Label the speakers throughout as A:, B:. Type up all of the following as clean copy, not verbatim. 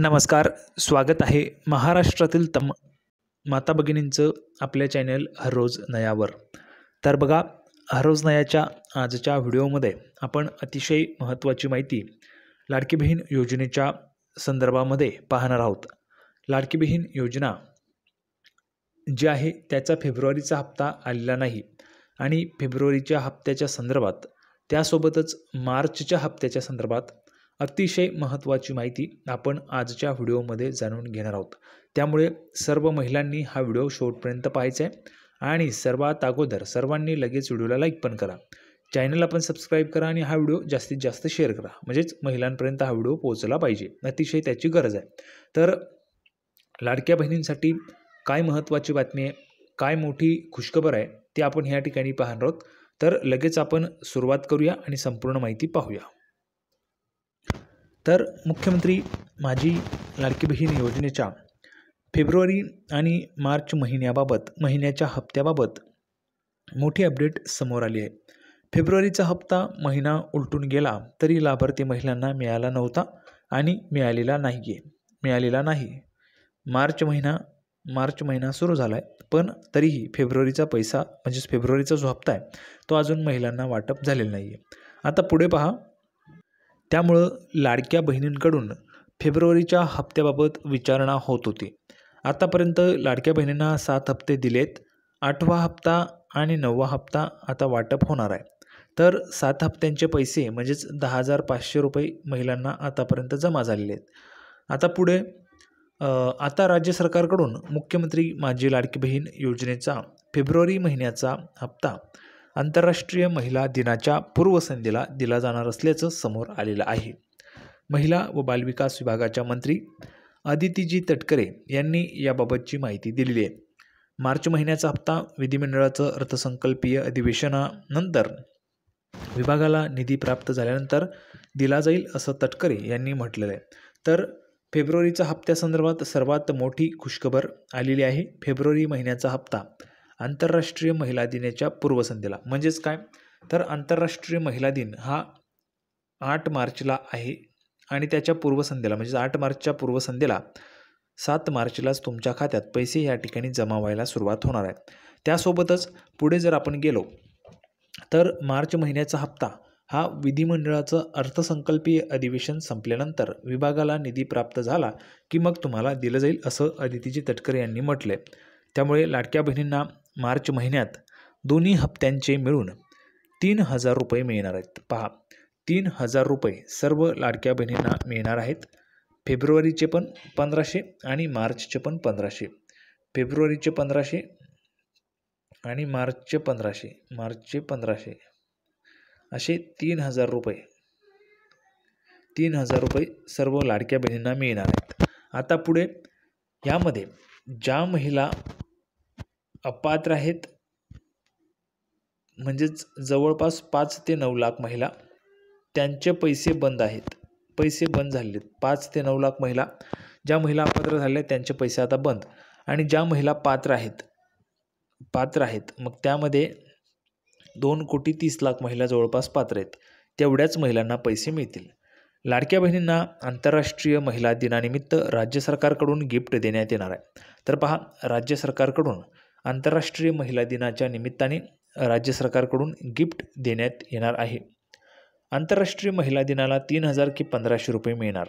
A: नमस्कार. स्वागत आहे महाराष्ट्रातील माता भगिनींचं आपल्या चॅनल हररोज नयावर. तर बघा, हररोज नयाच्या आजच्या व्हिडिओमध्ये आपण अतिशय महत्त्वाची माहिती लाडकी बहीण योजनेच्या संदर्भामध्ये पाहणार आहोत. लाडकी बहीण योजना जी आहे त्याचा फेब्रुवारीचा हप्ता आलेला नाही आणि फेब्रुवारीच्या हप्त्याच्या संदर्भात त्यासोबतच मार्चच्या हप्त्याच्या संदर्भात अतिशय महत्त्वाची माहिती आपण आजच्या व्हिडिओमध्ये जाणून घेणार आहोत. त्यामुळे सर्व महिलांनी हा व्हिडिओ शेवटपर्यंत पाहायचा आहे आणि सर्वात अगोदर सर्वांनी लगेच व्हिडिओला लाईक पण करा, चॅनलला पण सबस्क्राईब करा आणि हा व्हिडिओ जास्तीत जास्त शेअर करा, म्हणजेच महिलांपर्यंत हा व्हिडिओ पोहोचला पाहिजे. अतिशय त्याची गरज आहे. तर लाडक्या बहिणींसाठी काय महत्त्वाची बातमी आहे, काय मोठी खुशखबर आहे ती आपण ह्या ठिकाणी पाहणार आहोत. तर लगेच आपण सुरुवात करूया आणि संपूर्ण माहिती पाहूया. तर मुख्यमंत्री माझी लाडकी बहीण योजनेच्या फेब्रुवारी आणि मार्च महिन्याच्या हप्त्याबाबत मोठी अपडेट समोर आली आहे. फेब्रुवारीचा हप्ता महिना उलटून गेला तरी लाभार्थी महिलांना मिळाला नव्हता आणि मिळालेला नाही. मार्च महिना सुरू झाला आहे, पण तरीही फेब्रुवारीचा पैसा म्हणजेच फेब्रुवारीचा जो हप्ता आहे तो अजून महिलांना वाटप झालेला नाही आहे. आता पुढे पहा. त्यामुळं लाडक्या बहिणींकडून फेब्रुवारीच्या हप्त्याबाबत विचारणा होत होती. आतापर्यंत लाडक्या बहिणींना 7 हप्ते दिलेत. 8वा हप्ता आणि 9वा हप्ता आता वाटप होणार आहे. तर 7 हप्त्यांचे पैसे म्हणजेच 10,500 रुपये महिलांना आतापर्यंत जमा झालेले आहेत. आता पुढे आता राज्य सरकारकडून मुख्यमंत्री माझी लाडकी बहीण योजनेचा फेब्रुवारी महिन्याचा हप्ता आंतरराष्ट्रीय महिला दिनाच्या पूर्वसंध्येला दिला जाणार असल्याचं समोर आलेलं आहे. महिला व बालविकास विभागाच्या मंत्री अदितीजी तटकरे यांनी याबाबतची माहिती दिलेली आहे. मार्च महिन्याचा हप्ता विधिमंडळाचं अर्थसंकल्पीय अधिवेशनानंतर विभागाला निधी प्राप्त झाल्यानंतर दिला जाईल असं तटकरे यांनी म्हटलेलं आहे. तर फेब्रुवारीच्या हप्त्यासंदर्भात सर्वात मोठी खुशखबर आलेली आहे. फेब्रुवारी महिन्याचा हप्ता आंतरराष्ट्रीय महिला दिनाच्या पूर्वसंध्येला, म्हणजेच काय तर आंतरराष्ट्रीय महिला दिन हा 8 मार्चला आहे आणि त्याच्या पूर्वसंध्येला म्हणजेच 8 मार्चच्या पूर्वसंध्येला 7 मार्चलाच तुमच्या खात्यात पैसे या ठिकाणी जमा व्हायला सुरुवात होणार आहे. त्यासोबतच पुढे जर आपण गेलो तर मार्च महिन्याचा हप्ता हा विधिमंडळाचं अर्थसंकल्पीय अधिवेशन संपल्यानंतर विभागाला निधी प्राप्त झाला की मग तुम्हाला दिलं जाईल असं अदितीजी तटकरे यांनी म्हटलं आहे. त्यामुळे लाडक्या बहिणींना मार्च महिन्यात दोन्ही हप्त्यांचे मिळून 3,000 रुपये मिळणार आहेत. पहा, 3,000 रुपये सर्व लाडक्या बहिणींना मिळणार आहेत. फेब्रुवारीचे पण 1,500 आणि मार्चचे पण 1,500. फेब्रुवारीचे 1,500 आणि मार्चचे 1,500 असे 3,000 रुपये सर्व लाडक्या बहिणींना मिळणार आहेत. आता पुढे यामध्ये ज्या महिला अपात्र आहेत म्हणजेच जवळपास 5 ते 9 लाख महिला त्यांचे पैसे बंद झालेले आहेत. 5 ते 9 लाख महिला, ज्या महिला अपात्र झाल्या त्यांचे पैसे आता बंद, आणि ज्या महिला पात्र आहेत मग त्यामध्ये 2,30,00,000 महिला जवळपास पात्र आहेत. तेवढ्याच महिलांना पैसे मिळतील. लाडक्या बहिणींना आंतरराष्ट्रीय महिला दिनानिमित्त राज्य सरकारकडून गिफ्ट देण्यात येणार आहे. तर पहा, राज्य सरकारकडून आंतरराष्ट्रीय महिला दिनाच्या निमित्ताने राज्य सरकारकडून गिफ्ट देण्यात येणार आहे. आंतरराष्ट्रीय महिला दिनाला 3,000 की 1,500 रुपये मिळणार.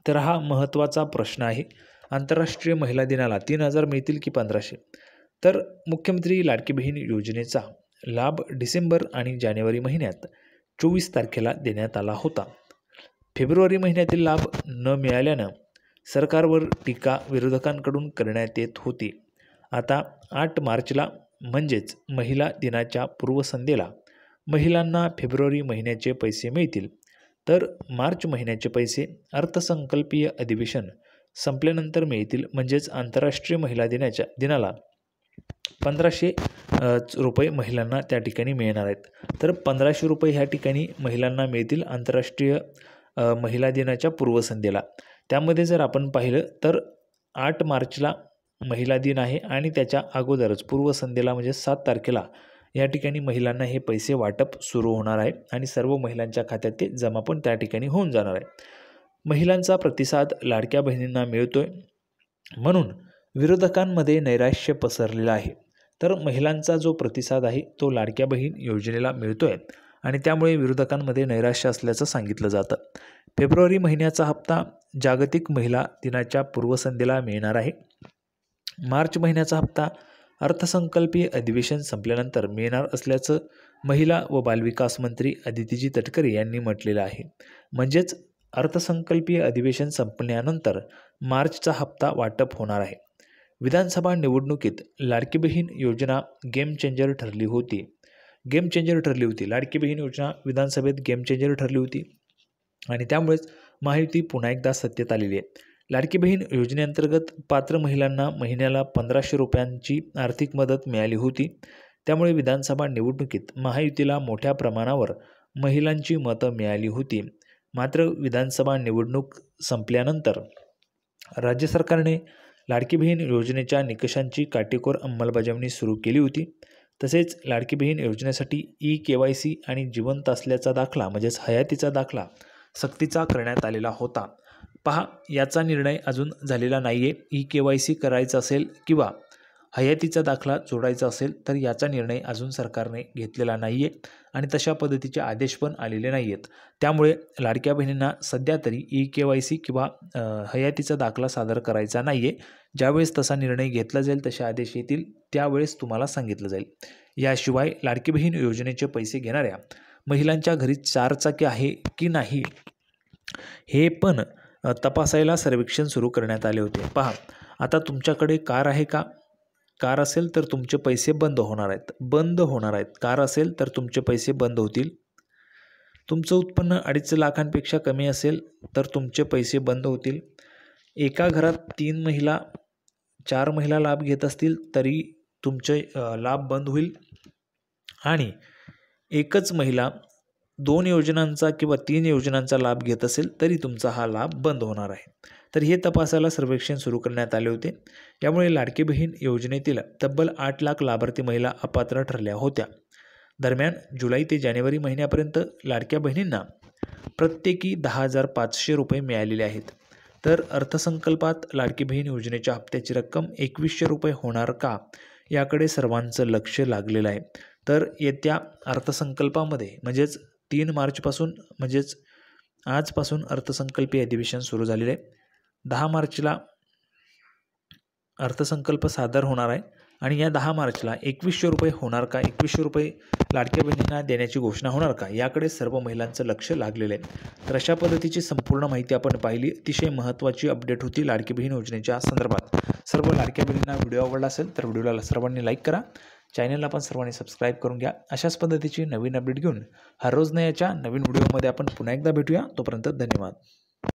A: तर हा महत्त्वाचा प्रश्न आहे. आंतरराष्ट्रीय महिला दिनाला 3,000 मिळतील की 1,500? तर मुख्यमंत्री लाडकी बहीण योजनेचा लाभ डिसेंबर आणि जानेवारी महिन्यात 24 तारखेला देण्यात आला होता. फेब्रुवारी महिन्यातील लाभ न मिळाल्यानं सरकारवर टीका विरोधकांकडून करण्यात येत होती. आता 8 मार्चला म्हणजेच महिला दिनाच्या पूर्वसंध्येला महिलांना फेब्रुवारी महिन्याचे पैसे मिळतील. तर मार्च महिन्याचे पैसे अर्थसंकल्पीय अधिवेशन संपल्यानंतर मिळतील. म्हणजेच आंतरराष्ट्रीय महिला दिनाला 1,500 रुपये महिलांना त्या ठिकाणी मिळणार आहेत. तर 1,500 रुपये ह्या ठिकाणी महिलांना मिळतील आंतरराष्ट्रीय महिला दिनाच्या पूर्वसंध्येला. त्यामध्ये जर आपण पाहिलं तर 8 मार्चला महिला दिन आहे आणि त्याच्या अगोदरच पूर्वसंध्येला म्हणजे 7 तारखेला या ठिकाणी महिलांना हे पैसे वाटप सुरू होणार आहे आणि सर्व महिलांच्या खात्यात ते जमा पण त्या ठिकाणी होऊन जाणार आहे. महिलांचा प्रतिसाद लाडक्या बहिणींना मिळतोय, म्हणून विरोधकांमध्ये नैराश्य पसरलेलं आहे. तर महिलांचा जो प्रतिसाद आहे तो लाडक्या बहीण योजनेला मिळतोय आणि त्यामुळे विरोधकांमध्ये नैराश्य असल्याचं सांगितलं जातं. फेब्रुवारी महिन्याचा हप्ता जागतिक महिला दिनाच्या पूर्वसंध्येला मिळणार आहे. मार्च महिन्याचा हप्ता अर्थसंकल्पीय अधिवेशन संपल्यानंतर मिळणार असल्याचं महिला व बालविकास मंत्री अदितीजी तटकरे यांनी म्हटलेलं आहे. म्हणजेच अर्थसंकल्पीय अधिवेशन संपल्यानंतर मार्चचा हप्ता वाटप होणार आहे. विधानसभा निवडणुकीत लाडकी बहीण योजना गेम चेंजर ठरली होती. लाडकी बहीण योजना विधानसभेत गेम चेंजर ठरली होती आणि त्यामुळेच महायुती पुन्हा एकदा सत्तेत आलेली आहे. लाडकी बहीण योजनेअंतर्गत पात्र महिलांना महिन्याला 1500 रुपयांची आर्थिक मदत मिळाली होती. त्यामुळे विधानसभा निवडणुकीत महायुतीला मोठ्या प्रमाणावर महिलांची मतं मिळाली होती. मात्र विधानसभा निवडणूक संपल्यानंतर राज्य सरकारने लाडकी बहीण योजनेच्या निकषांची काटेकोर अंमलबजावणी सुरू केली होती. तसेच लाडकी बहीण योजनेसाठी eKYC आणि जिवंत असल्याचा दाखला म्हणजेच हयातीचा दाखला सक्तीचा करण्यात आलेला होता. पहा, याचा निर्णय अजून झालेला नाही आहे. eKYC करायचं असेल किंवा हयातीचा दाखला जोडायचा असेल तर याचा निर्णय अजून सरकारने घेतलेला नाही आहे आणि तशा पद्धतीचे आदेश पण आलेले नाही आहेत. त्यामुळे लाडक्या बहिणींना सध्या तरी eKYC किंवा हयातीचा दाखला सादर करायचा नाही आहे. ज्यावेळेस तसा निर्णय घेतला जाईल, तसे आदेश येतील, त्यावेळेस तुम्हाला सांगितलं जाईल. याशिवाय लाडकी बहीण योजनेचे पैसे घेणाऱ्या महिलांच्या घरी 4 चाकी आहे की नाही हे पण तपासायला सर्वेक्षण सुरू करण्यात आले होते. पहा, आता तुमच्याकडे कार आहे का? कार असेल तर तुमचे पैसे बंद होणार आहेत. कार असेल तर तुमचे पैसे बंद होतील. तुमचं उत्पन्न 2.5 लाखांपेक्षा कमी असेल तर तुमचे पैसे बंद होतील. एका घरात 3 महिला 4 महिला लाभ घेत असतील तरी तुमचे लाभ बंद होईल आणि एकच महिला 2 योजनांचा किंवा 3 योजनांचा लाभ घेत असेल तरी तुमचा हा लाभ बंद होणार आहे. तर हे तपासायला सर्वेक्षण सुरू करण्यात आले होते. यामुळे लाडकी बहीण योजनेतील तब्बल 8 लाख लाभार्थी महिला अपात्र ठरल्या होत्या. दरम्यान जुलै ते जानेवारी महिन्यापर्यंत लाडक्या बहिणींना प्रत्येकी 10,500 रुपये मिळालेले आहेत. तर अर्थसंकल्पात लाडकी बहीण योजनेच्या हप्त्याची रक्कम 2100 रुपये होणार का, याकडे सर्वांचं लक्ष लागलेलं आहे. तर येत्या अर्थसंकल्पामध्ये म्हणजेच 3 मार्चपासून म्हणजेच आजपासून अर्थसंकल्पीय अधिवेशन सुरू झालेले आहे. 10 मार्चला अर्थसंकल्प सादर होणार आहे आणि या 10 मार्चला 2100 रुपये होणार का, 2100 रुपये लाडक्या बहिणींना देण्याची घोषणा होणार का, याकडे सर्व महिलांचं लक्ष लागलेलं आहे. तर अशा पद्धतीची संपूर्ण माहिती आपण पाहिली. अतिशय महत्त्वाची अपडेट होती लाडकी बहीण योजनेच्या संदर्भात. सर्व लाडक्या बहिणींना व्हिडिओ आवडला असेल तर व्हिडिओला सर्वांनी लाईक करा. चॅनलला पण सर्वांनी सबस्क्राईब करून घ्या. अशाच पद्धतीची नवीन अपडेट घेऊन हर रोज याच्या नवीन व्हिडिओमध्ये आपण पुन्हा एकदा भेटूया. तोपर्यंत धन्यवाद.